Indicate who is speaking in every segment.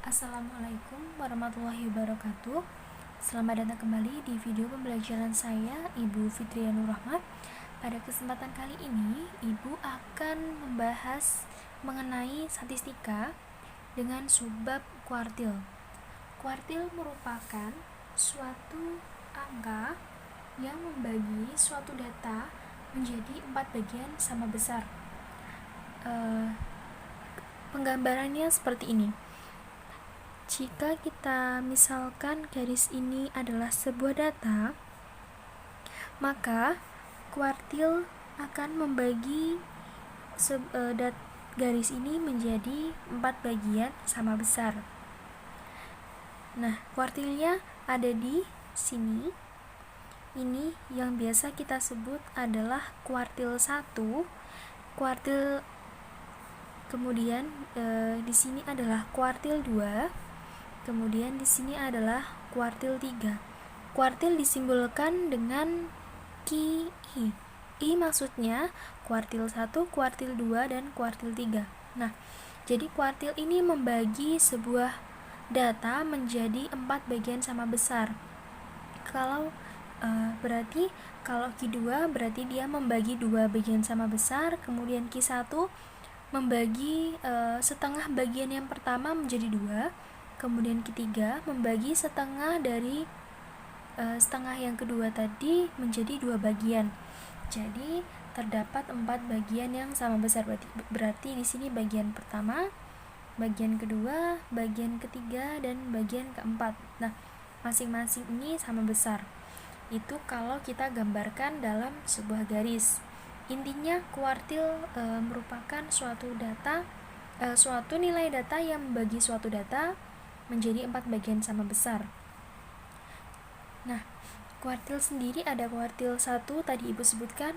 Speaker 1: Assalamualaikum warahmatullahi wabarakatuh. Selamat datang kembali di video pembelajaran saya, Ibu Fitria Nur Rahmat. Pada kesempatan kali ini, Ibu akan membahas mengenai statistika dengan subbab kuartil. Kuartil merupakan suatu angka yang membagi suatu data menjadi 4 bagian sama besar. Penggambarannya seperti ini. Jika kita misalkan garis ini adalah sebuah data, maka kuartil akan membagi garis ini menjadi 4 bagian sama besar. Nah, kuartilnya ada di sini. Ini yang biasa kita sebut adalah kuartil 1. Kuartil kemudian di sini adalah kuartil 2. Kemudian di sini adalah kuartil 3. Kuartil disimbolkan dengan ki I. I maksudnya kuartil 1, kuartil 2, dan kuartil 3. Nah, jadi kuartil ini membagi sebuah data menjadi 4 bagian sama besar. Berarti kalau Q2 berarti dia membagi 2 bagian sama besar, kemudian Q1 membagi setengah bagian yang pertama menjadi 2, kemudian Q3 membagi setengah dari setengah yang kedua tadi menjadi 2 bagian. Jadi terdapat 4 bagian yang sama besar. Berarti di sini bagian pertama, bagian kedua, bagian ketiga, dan bagian keempat. Nah, masing-masing ini sama besar. Itu kalau kita gambarkan dalam sebuah garis. Intinya kuartil merupakan suatu nilai data yang membagi suatu data menjadi 4 bagian sama besar. Nah, kuartil sendiri ada kuartil 1 tadi Ibu sebutkan,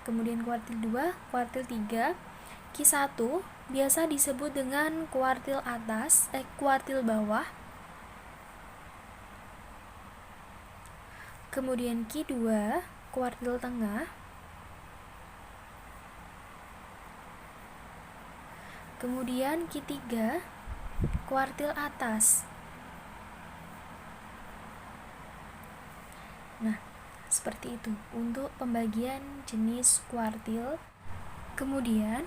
Speaker 1: kemudian kuartil 2, kuartil 3. Q1 biasa disebut dengan kuartil kuartil bawah. Kemudian Q2 kuartil tengah. Kemudian Q3 kuartil atas. Nah, seperti itu untuk pembagian jenis kuartil. Kemudian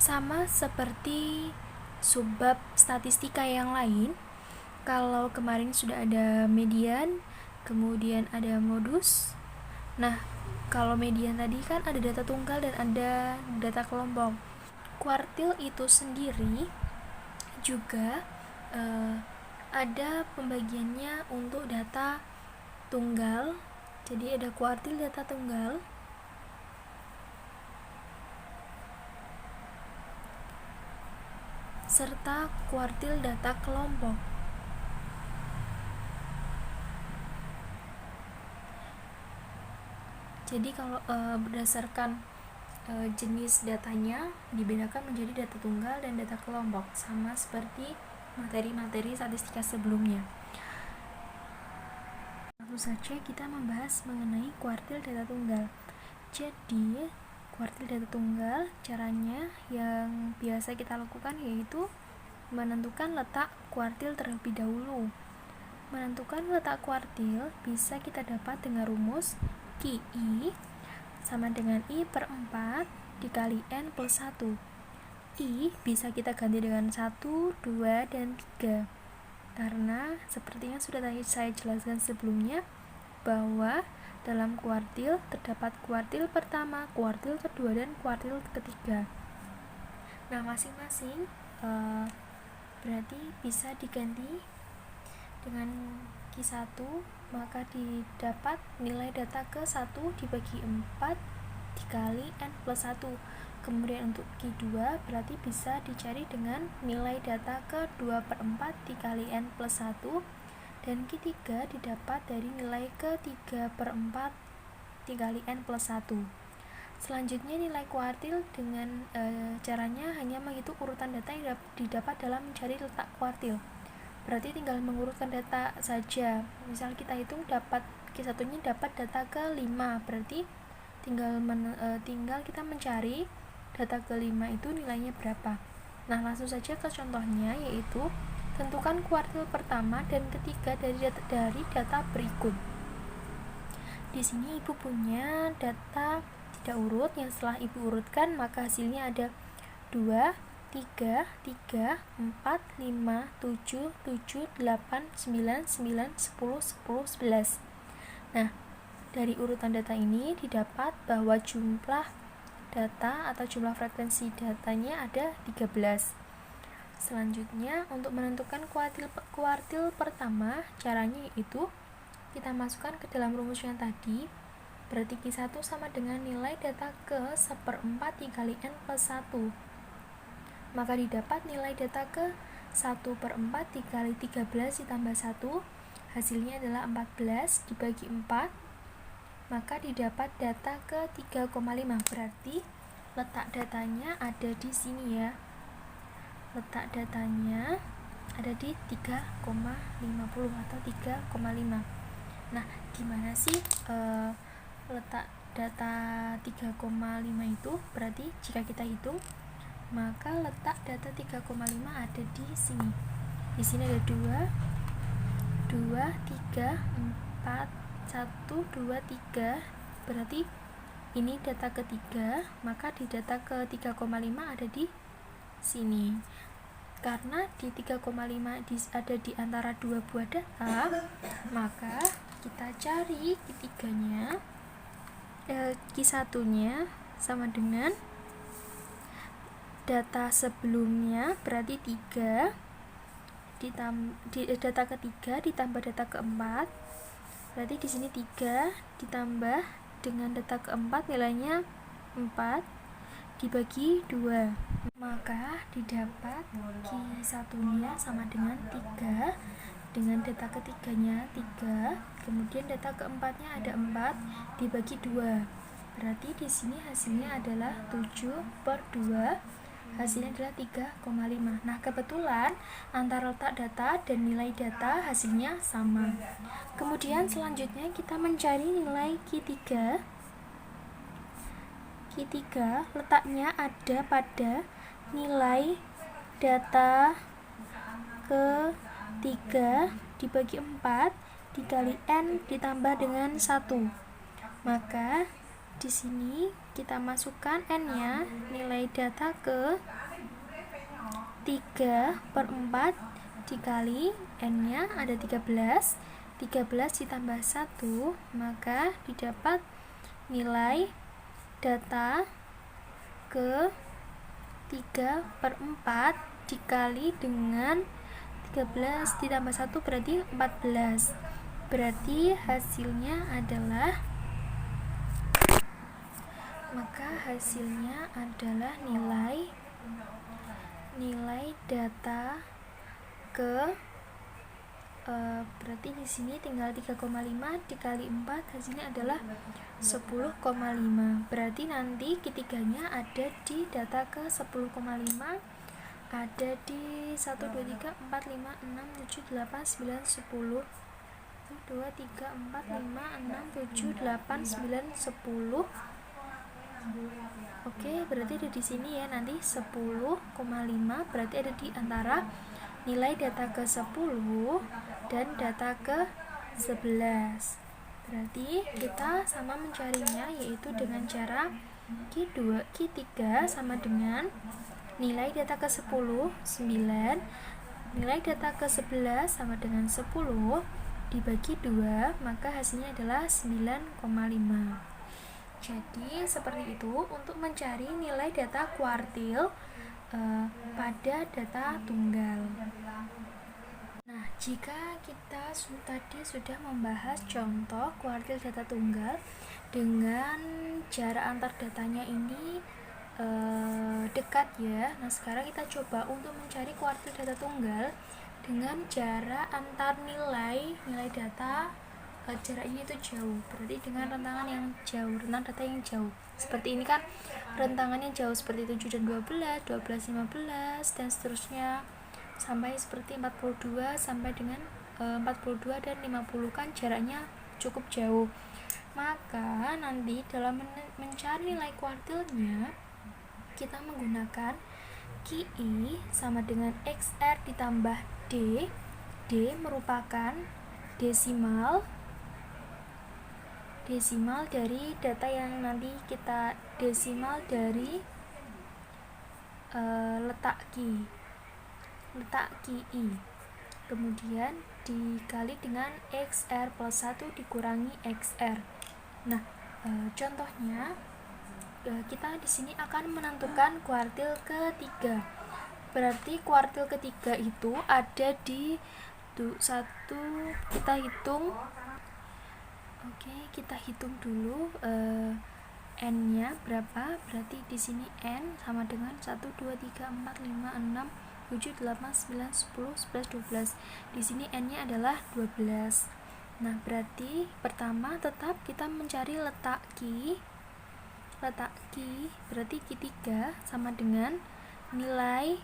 Speaker 1: sama seperti subbab statistika yang lain. Kalau kemarin sudah ada median, kemudian ada modus. Nah, kalau median tadi kan ada data tunggal dan ada data kelompok. Kuartil itu sendiri juga ada pembagiannya untuk data tunggal. Jadi ada kuartil data tunggal, serta kuartil data kelompok. Jadi kalau berdasarkan jenis datanya dibedakan menjadi data tunggal dan data kelompok, sama seperti materi-materi statistika sebelumnya. Langsung saja kita membahas mengenai kuartil data tunggal. Jadi kuartil data tunggal caranya yang biasa kita lakukan yaitu menentukan letak kuartil terlebih dahulu. Menentukan letak kuartil bisa kita dapat dengan rumus QI sama dengan I per 4 dikali N plus 1. I bisa kita ganti dengan 1, 2, dan 3. Karena seperti yang sudah tadi saya jelaskan sebelumnya, bahwa dalam kuartil terdapat kuartil pertama, kuartil kedua, dan kuartil ketiga. Nah, masing-masing berarti bisa diganti dengan Q1, maka didapat nilai data ke-1 dibagi 4 dikali N plus 1. Kemudian untuk Q2 berarti bisa dicari dengan nilai data ke-2 per 4 dikali N plus 1. Dan Q3 didapat dari nilai ke-3 per 4 dikali N plus 1. Selanjutnya nilai kuartil dengan caranya hanya menghitung urutan data yang didapat dalam mencari letak kuartil. Berarti tinggal mengurutkan data saja. Misal kita hitung dapat Q1 nya dapat data ke-5, berarti tinggal kita mencari data ke-5 itu nilainya berapa. Nah, langsung saja ke contohnya, yaitu tentukan kuartil pertama dan ketiga dari data berikut. Di sini Ibu punya data tidak urut, yang setelah Ibu urutkan maka hasilnya ada 2, 3, 3, 4, 5, 7, 7, 8, 9, 9, 10, 10, 11. Nah, dari urutan data ini didapat bahwa jumlah data atau jumlah frekuensi datanya ada 13. Selanjutnya, untuk menentukan kuartil pertama, caranya yaitu kita masukkan ke dalam rumus yang tadi. Berarti Q1 sama dengan nilai data ke 1/4 dikali N plus 1. Maka didapat nilai data ke 1/4 dikali 13 ditambah 1, hasilnya adalah 14 dibagi 4, maka didapat data ke 3,5. Berarti letak datanya ada di sini ya. Letak datanya ada di 3,50 atau 3,5. Nah, gimana sih letak data 3,5 itu? Berarti jika kita hitung, maka letak data 3,5 ada di sini. Di sini ada 2, 3, 4, 1, 2, 3. Berarti ini data ketiga, maka di data ke 3,5 ada di sini. Karena di 3,5 ada di antara dua buah data, maka kita cari Q3-nya, Q1-nya sama dengan data sebelumnya, berarti 3 data ketiga ditambah data keempat. Berarti di sini 3 ditambah dengan data keempat nilainya 4 dibagi 2. Maka didapat Q1-nya sama dengan 3 dengan data ketiganya 3, kemudian data keempatnya ada 4 dibagi 2. Berarti di sini hasilnya adalah 7/2. Hasilnya adalah 3,5. Nah, kebetulan antara letak data dan nilai data hasilnya sama. Kemudian selanjutnya kita mencari nilai Q3. Q3 letaknya ada pada nilai data ke 3 dibagi 4 dikali N ditambah dengan 1. Maka di sini kita masukkan N-nya, nilai data ke 3/4 dikali N-nya ada 13. 13 ditambah 1, maka didapat nilai data ke 3/4 dikali dengan 13 ditambah 1 berarti 14. Berarti hasilnya adalah nilai data ke berarti di sini tinggal 3,5 dikali 4, hasilnya adalah 10,5. Berarti nanti ketiganya ada di data ke 10,5, ada di 1, 2, 3, 4, 5, 6, 7, 8, 9, 10. 2, 3, 4, 5, 6, 7, 8, 9, 10. Oke, berarti ada di sini ya, nanti 10,5 berarti ada di antara nilai data ke 10 dan data ke 11. Berarti kita sama mencarinya, yaitu dengan cara Q3 sama dengan nilai data ke 10, 9, nilai data ke 11 sama dengan 10 dibagi 2, maka hasilnya adalah 9,5. Jadi seperti itu untuk mencari nilai data kuartil pada data tunggal. Nah, jika kita tadi sudah membahas contoh kuartil data tunggal dengan jarak antar datanya ini dekat ya. Nah, sekarang kita coba untuk mencari kuartil data tunggal dengan jarak antar nilai data, jaraknya itu jauh, berarti dengan rentangan yang jauh, rentang data yang jauh. Seperti ini kan rentangannya jauh, seperti 7 dan 12, 12, 15 dan seterusnya sampai seperti 42 sampai dengan 42 dan 50 kan jaraknya cukup jauh. Maka nanti dalam mencari nilai kuartilnya kita menggunakan QI sama dengan XR ditambah D. D merupakan desimal dari data yang nanti kita desimal dari letak QI, kemudian dikali dengan XR plus 1 dikurangi XR. Nah, contohnya kita di sini akan menentukan kuartil ketiga. Berarti kuartil ketiga itu ada di satu, kita hitung. Oke, kita hitung dulu n-nya berapa. Berarti di sini n sama dengan 1 2 3 4 5 6 7 8 9 10 11 12. Di sini n-nya adalah 12. Nah, berarti pertama tetap kita mencari letak Q berarti Q3 sama dengan nilai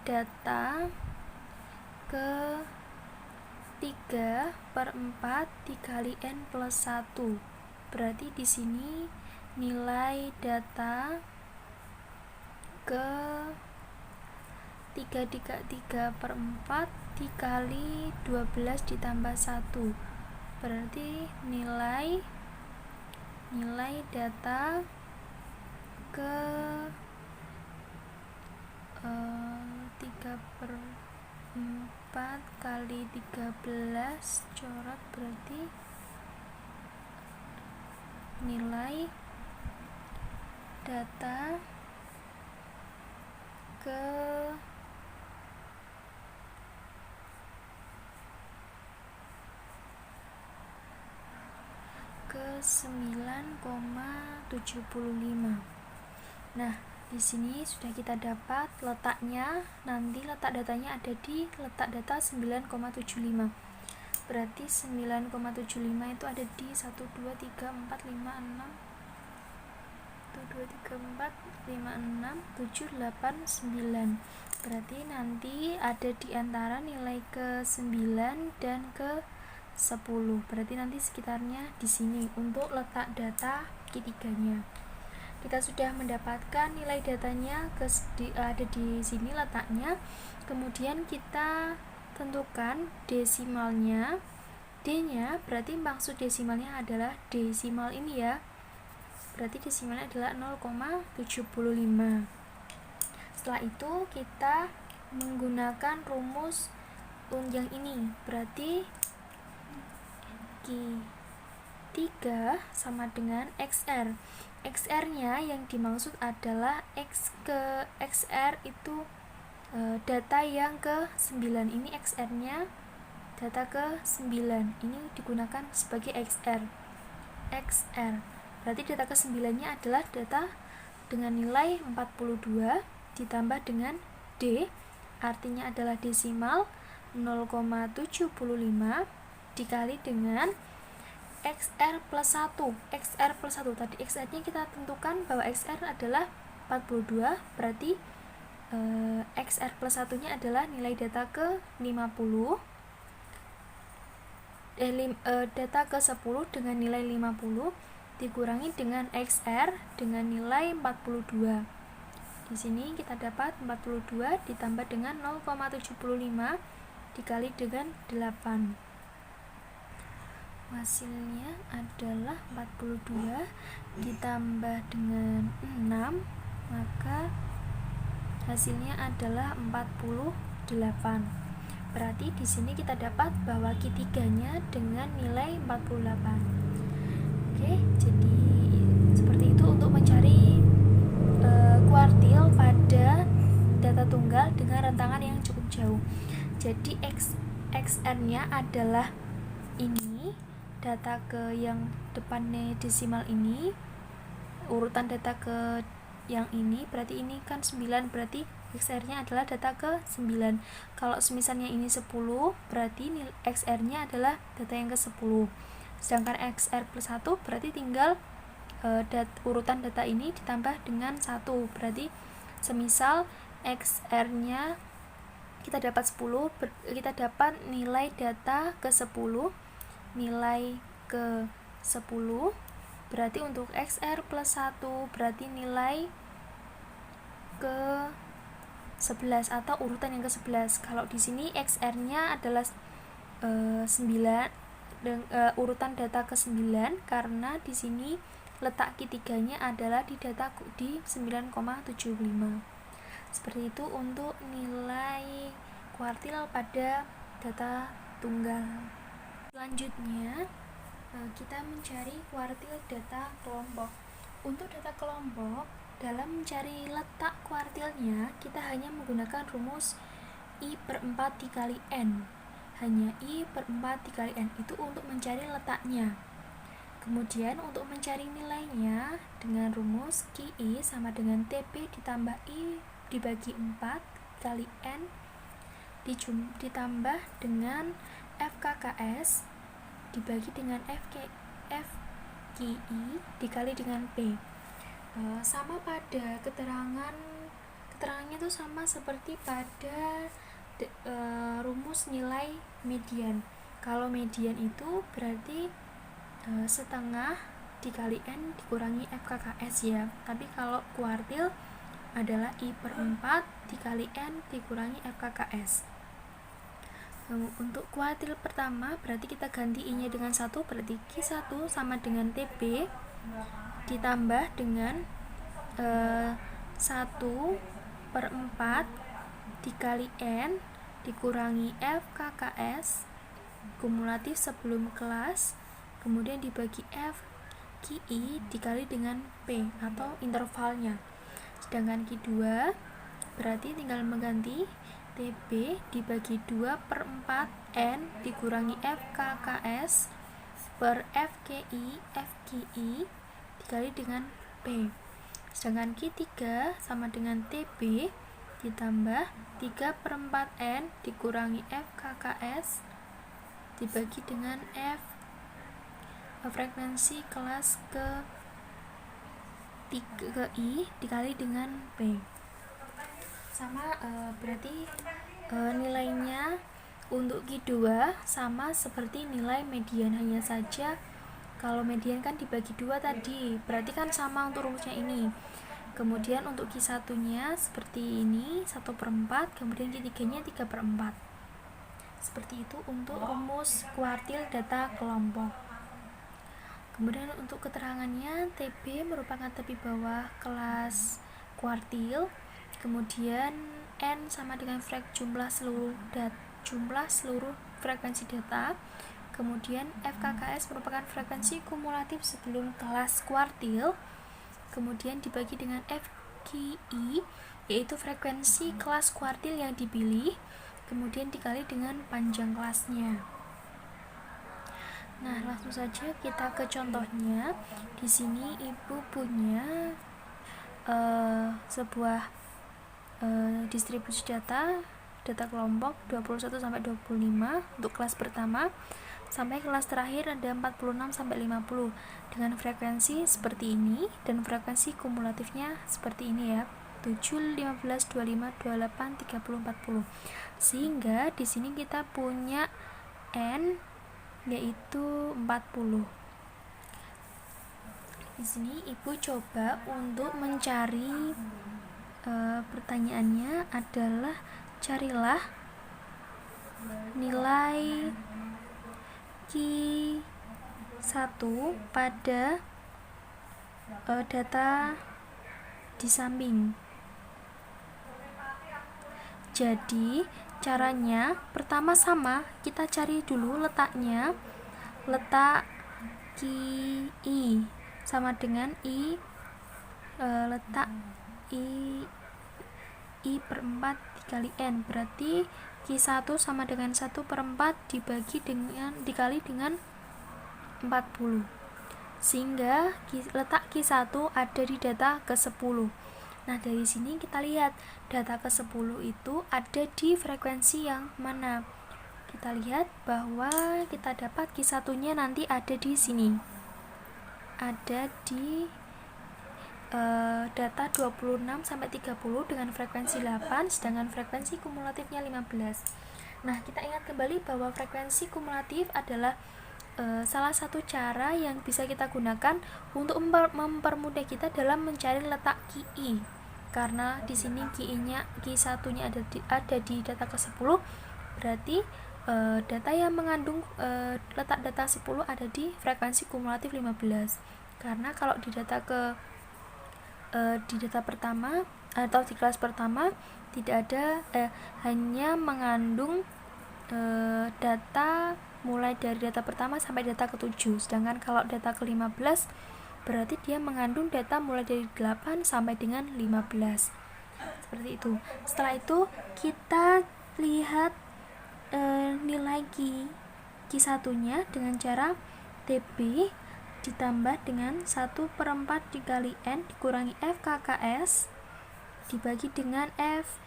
Speaker 1: data ke 3/4 dikali n plus 1. Berarti di sini nilai data ke 3/4 dikali 12 ditambah 1. Berarti nilai data ke 3/4 kali 13 coret, berarti nilai data ke 9,75. Nah, di sini sudah kita dapat letaknya. Nanti letak datanya ada di letak data 9,75. Berarti 9,75 itu ada di 1 2 3 4 5 6 1 2 3 4 5 6 7 8 9. Berarti nanti ada di antara nilai ke 9 dan ke 10. Berarti nanti sekitarnya di sini untuk letak data Q3-nya. Kita sudah mendapatkan nilai datanya ada di sini letaknya. Kemudian kita tentukan desimalnya. D-nya berarti maksud desimalnya adalah desimal ini ya. Berarti desimalnya adalah 0,75. Setelah itu kita menggunakan rumus yang ini. Berarti Q3 sama dengan XR. XR-nya yang dimaksud adalah XR itu data yang ke 9. Ini XR-nya data ke 9. Ini digunakan sebagai XR. Berarti data ke 9-nya adalah data dengan nilai 42 ditambah dengan D, artinya adalah desimal 0,75 dikali dengan XR plus 1. XR plus 1 tadi XR-nya kita tentukan bahwa XR adalah 42, berarti XR plus 1-nya adalah nilai data ke 50. Data ke 10 dengan nilai 50 dikurangi dengan XR dengan nilai 42. Di sini kita dapat 42 ditambah dengan 0,75 dikali dengan 8. Hasilnya adalah 42 ditambah dengan 6, maka hasilnya adalah 48. Berarti di sini kita dapat bahwa Q3-nya dengan nilai 48. Oke, jadi seperti itu untuk mencari kuartil pada data tunggal dengan rentangan yang cukup jauh. Jadi XR-nya adalah ini, data ke yang depannya desimal ini, urutan data ke yang ini, berarti ini kan 9, berarti XR-nya adalah data ke 9. Kalau semisalnya ini 10, berarti XR-nya adalah data yang ke 10. Sedangkan XR plus 1 berarti tinggal urutan data ini ditambah dengan 1. Berarti semisal XR-nya kita dapat 10, kita dapat nilai data ke 10, nilai ke 10 berarti untuk XR plus 1 berarti nilai ke 11 atau urutan yang ke-11. Kalau di sini XR-nya adalah 9 urutan data ke-9 karena di sini letak Q3-nya adalah di data di 9,75. Seperti itu untuk nilai kuartil pada data tunggal. Selanjutnya kita mencari kuartil data kelompok. Untuk data kelompok, dalam mencari letak kuartilnya kita hanya menggunakan rumus I/4 dikali N. Hanya I/4 dikali N itu untuk mencari letaknya. Kemudian untuk mencari nilainya dengan rumus QI sama dengan TP ditambah I dibagi 4 kali N ditambah dengan FKKS dibagi dengan FKI dikali dengan P. Sama pada keterangannya itu sama seperti pada rumus nilai median. Kalau median itu berarti setengah dikali N dikurangi FKKS ya. Tapi kalau kuartil adalah I/4 dikali N dikurangi FKKS. Untuk kuartil pertama berarti kita ganti I nya dengan 1, berarti Q1 sama dengan TP ditambah dengan 1/4 dikali N dikurangi FKKS kumulatif sebelum kelas, kemudian dibagi FQI dikali dengan P atau intervalnya. Sedangkan Q2 berarti tinggal mengganti TB dibagi 2/4 N dikurangi FKKS per FQI dikali dengan P. Sedangkan Q3 sama dengan TB ditambah 3/4 N dikurangi FKKS dibagi dengan frekuensi kelas ke I dikali dengan P. Sama berarti nilainya untuk Q2 sama seperti nilai median, hanya saja kalau median kan dibagi 2 tadi, berarti kan sama untuk rumusnya ini. Kemudian untuk Q1 nya seperti ini 1/4, kemudian Q3 nya 3/4. Seperti itu untuk rumus kuartil data kelompok. Kemudian untuk keterangannya, TB merupakan tepi bawah kelas kuartil, kemudian N sama dengan jumlah seluruh frekuensi data, kemudian FKKS merupakan frekuensi kumulatif sebelum kelas kuartil, kemudian dibagi dengan FQI yaitu frekuensi kelas kuartil yang dipilih, kemudian dikali dengan panjang kelasnya. Nah, langsung saja kita ke contohnya. Di sini Ibu punya sebuah distribusi data kelompok 21 sampai 25 untuk kelas pertama, sampai kelas terakhir ada 46 sampai 50 dengan frekuensi seperti ini, dan frekuensi kumulatifnya seperti ini ya, 7, 15, 25, 28, 30, 40. Sehingga di sini kita punya N yaitu 40. Di sini Ibu coba untuk mencari pertanyaannya adalah carilah nilai Q1 pada data di samping. Jadi caranya pertama sama, kita cari dulu letaknya. Letak QI sama dengan letak I/4 dikali N, berarti Q1 sama dengan 1/4 dikali dengan 40, sehingga letak Q1 ada di data ke-10. Nah, dari sini kita lihat data ke-10 itu ada di frekuensi yang mana. Kita lihat bahwa kita dapat Q1 nya nanti ada di sini, ada di data 26 sampai 30 dengan frekuensi 8, sedangkan frekuensi kumulatifnya 15. Nah, kita ingat kembali bahwa frekuensi kumulatif adalah salah satu cara yang bisa kita gunakan untuk mempermudah kita dalam mencari letak KI. Karena di sini KI satunya ada di data ke-10, berarti data yang mengandung letak data 10 ada di frekuensi kumulatif 15. Karena kalau di data pertama atau di kelas pertama tidak ada, hanya mengandung data mulai dari data pertama sampai data ke-7. Sedangkan kalau data ke-15 berarti dia mengandung data mulai dari 8 sampai dengan 15. Seperti itu. Setelah itu kita lihat nilai Q1 nya dengan cara TB ditambah dengan 1/4 dikali N dikurangi F KKS dibagi dengan F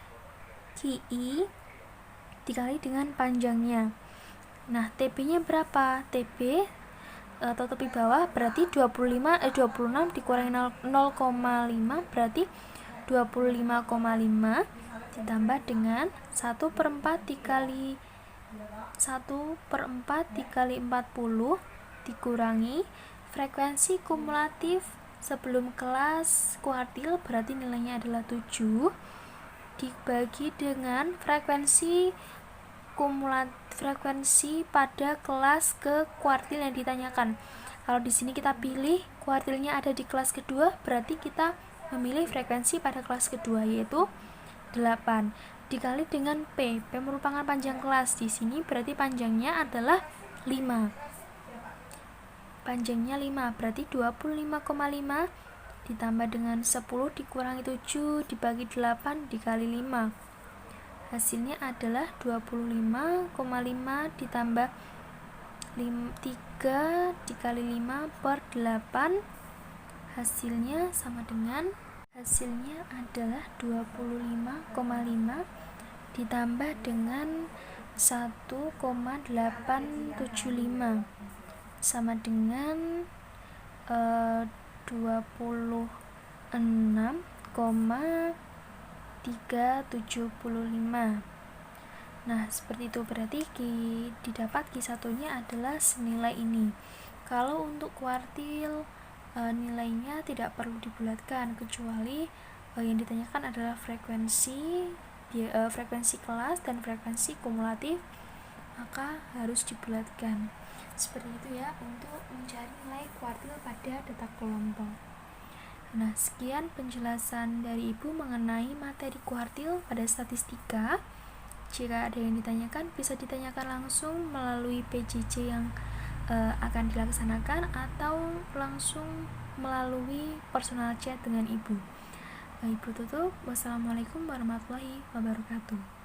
Speaker 1: KI dikali dengan panjangnya. Nah, TB-nya berapa? TB atau tepi bawah berarti 26 dikurangi 0,5 berarti 25,5 ditambah dengan 1/4 dikali 40 dikurangi frekuensi kumulatif sebelum kelas kuartil berarti nilainya adalah 7 dibagi dengan frekuensi pada kelas ke kuartil yang ditanyakan. Kalau di sini kita pilih kuartilnya ada di kelas kedua, berarti kita memilih frekuensi pada kelas kedua yaitu 8 dikali dengan P merupakan panjang kelas. Di sini berarti panjangnya adalah 5. Panjangnya 5 berarti 25,5 ditambah dengan 10 dikurangi 7 dibagi 8 dikali 5. Hasilnya adalah 25,5 ditambah 3 dikali 5 per 8. Hasilnya adalah 25,5 ditambah dengan 1,875 sama dengan 26,375. Nah, seperti itu berarti didapat Q1 nya adalah senilai ini. Kalau untuk kuartil nilainya tidak perlu dibulatkan kecuali yang ditanyakan adalah frekuensi kelas dan frekuensi kumulatif, maka harus dibulatkan. Seperti itu ya untuk mencari nilai kuartil pada data kelompok. Nah, sekian penjelasan dari Ibu mengenai materi kuartil pada statistika. Jika ada yang ditanyakan, bisa ditanyakan langsung melalui PJJ yang akan dilaksanakan atau langsung melalui personal chat dengan Ibu. Ibu tutup. Wassalamualaikum warahmatullahi wabarakatuh.